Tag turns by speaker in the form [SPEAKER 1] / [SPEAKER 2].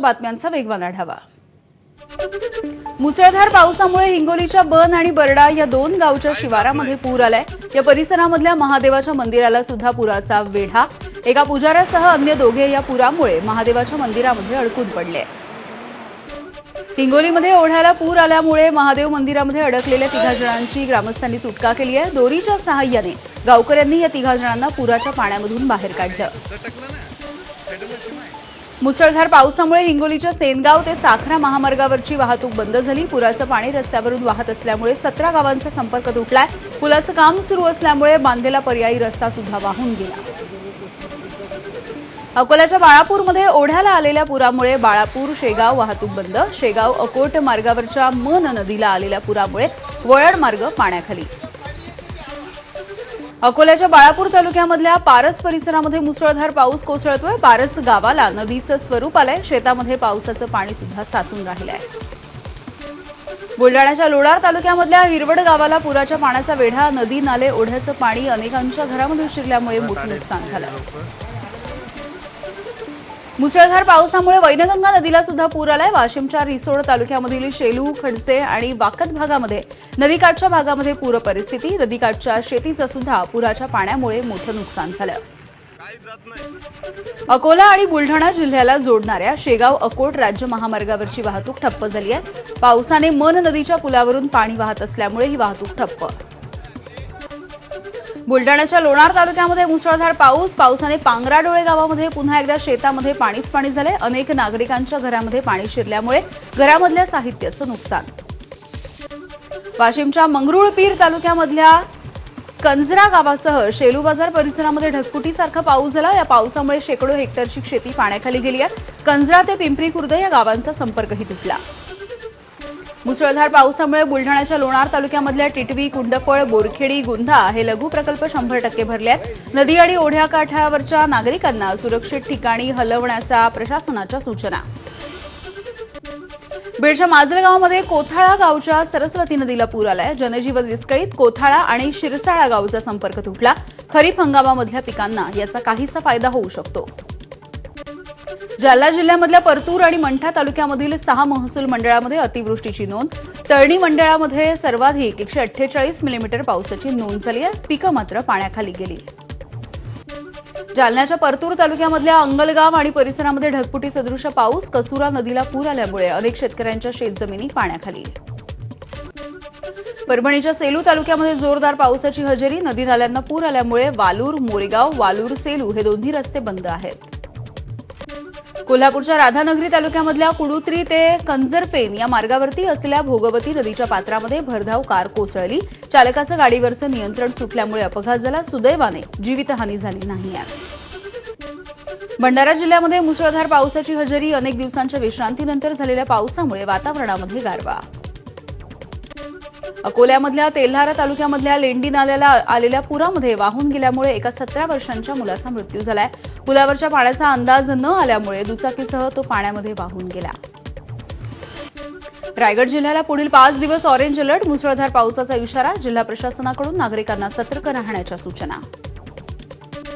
[SPEAKER 1] बातम्यांचा वेगवान आढावा। मुसळधार पावसामुळे हिंगोलीच्या बन आणि बरडा या दोन गावच्या शिवारामध्ये पूर आलाय। या परिसरामधल्या महादेवाच्या मंदिराला सुद्धा पुराचा वेढा। एका पुजाऱ्यासह अन्य दोघे या पुरामुळे महादेवाच्या मंदिरामध्ये अडकून पडले। हिंगोलीमध्ये ओढ्याला पूर आल्यामुळे महादेव मंदिरामध्ये अडकलेल्या 3 जणांची ग्रामस्थांनी सुटका केली आहे। दोरीच्या सहाय्याने गावकऱ्यांनी या 3 जणांना पुराच्या पाण्यामधून बाहेर काढलं। मुसळधार पावसामुळे हिंगोलीच्या सेनगाव ते साखरा महामार्गावरची वाहतूक बंद झाली। पुराचं पाणी रस्त्यावरून वाहत असल्यामुळे 17 गावांचा संपर्क तुटलाय। पुलाचं काम सुरू असल्यामुळे बांधलेला पर्यायी रस्ता सुद्धा वाहून गेला। अकोल्याच्या बाळापूरमध्ये ओढ्याला आलेल्या पुरामुळे बाळापूर शेगाव वाहतूक बंद। शेगाव अकोट मार्गावरच्या मन नदीला आलेल्या पुरामुळे वळण मार्ग पाण्याखाली। अकोल्याच्या बाळापूर तालुक्यामधल्या पारस परिसरामध्ये मुसळधार पाऊस कोसळतोय। पारस गावाला नदीचं स्वरूप आलंय। शेतामध्ये पावसाचं पाणी सुद्धा साचून राहिलंय। बुलढाण्याच्या लोणार तालुक्यामधल्या हिरवड गावाला पुराच्या पाण्याचा वेढा। नदी नाले ओढ्याचं पाणी अनेकांच्या घरामध्ये शिरल्यामुळे मोठं नुकसान झालं। मुसळधार पावसामुळे वैनगंगा नदीला सुद्धा पूर आलाय। वाशिमच्या रिसोड तालुक्यामधील शेलू खडसे आणि वाकत भागामध्ये नदीकाठच्या भागामध्ये पूर परिस्थिती। नदीकाठच्या शेतीचं सुद्धा पुराच्या पाण्यामुळे मोठं नुकसान झालं। अकोला आणि बुलढाणा जिल्ह्याला जोडणाऱ्या शेगाव अकोट राज्य महामार्गावरची वाहतूक ठप्प झाली आहे। पावसाने मन नदीच्या पुलावरून पाणी वाहत असल्यामुळे ही वाहतूक ठप्प। बुलढाण्याच्या लोणार तालुक्यामध्ये मुसळधार पावसाने पांगराडोळे गावामध्ये पुन्हा एकदा शेतामध्ये पाणीच पाणी झालंय। अनेक नागरिकांच्या घरामध्ये पाणी शिरल्यामुळे घरामधल्या साहित्याचं नुकसान। वाशिमच्या मंगरुळपीर तालुक्यामधल्या कंजरा गावासह शेलू बाजार परिसरामध्ये ढगफुटीसारखा पाऊस झाला। या पावसामुळे शेकडो हेक्टरची शेती पाण्याखाली गेली आहे। कंजरा ते पिंपरी खुर्द या गावांचा संपर्कही तुटला। मुसळधार पावसामुळे बुलढाण्याच्या लोणार तालुक्यामधल्या टिटवी, कुंडफळ, बोरखेडी, गुंधा हे लघु प्रकल्प 100% भरले आहेत। नदी आणि ओढ्याकाठावरच्या नागरिकांना सुरक्षित ठिकाणी हलवण्याच्या प्रशासनाच्या सूचना। बीडच्या माजलगावमध्ये कोथाळा गावच्या सरस्वती नदीला पूर आलाय। जनजीवन विस्कळीत। कोथाळा आणि शिरसाळा गावचा संपर्क तुटला। खरीप हंगामामधल्या पिकांना याचा काहीसा फायदा होऊ शकतो। जालना जिल्ह्यामधल्या परतूर आणि मंठा तालुक्यामधील 6 महसूल मंडळामध्ये अतिवृष्टीची नोंद। तळणी मंडळामध्ये सर्वाधिक 148 मिलीमीटर पावसाची नोंद झाली आहे। पिकं मात्र पाण्याखाली गेली। जालन्याच्या परतूर तालुक्यामधल्या अंगलगाव आणि परिसरामध्ये ढगफुटी सदृश पाऊस। कसुरा नदीला पूर आल्यामुळे अनेक शेतकऱ्यांच्या शेतजमिनी पाण्याखाली। परभणीच्या सेलू तालुक्यामध्ये जोरदार पावसाची हजेरी। नदी नाल्यांना पूर आल्यामुळे वालूर मोरेगाव, वालूर सेलू हे दोन्ही रस्ते बंद आहेत। कोल्हापूरच्या राधानगरी तालुक्यामधल्या कुडुत्री ते कंजरपेन या मार्गावरती असलेल्या भोगवती नदीच्या पात्रामध्ये भरधाव कार कोसळली। चालकाचं गाडीवरचं नियंत्रण सुटल्यामुळे अपघात झाला। सुदैवाने जीवितहानी झाली नाहीये। भंडारा जिल्ह्यामध्ये मुसळधार पावसाची हजेरी। अनेक दिवसांच्या विश्रांतीनंतर झालेल्या पावसामुळे वातावरणामध्ये गारवा। अकोल्यामधल्या तेल्हारा तालुक्यामधल्या लेंडी नाल्याला आलेल्या पुरामध्ये वाहून गेल्यामुळे एका 17 वर्षांच्या मुलाचा मृत्यू झालाय। पुलावरच्या पाण्याचा अंदाज न आल्यामुळे दुचाकीसह तो पाण्यामध्ये वाहून गेला। रायगड जिल्ह्याला पुढील 5 दिवस ऑरेंज अलर्ट। मुसळधार पावसाचा इशारा। जिल्हा प्रशासनाकडून नागरिकांना सतर्क राहण्याच्या सूचना।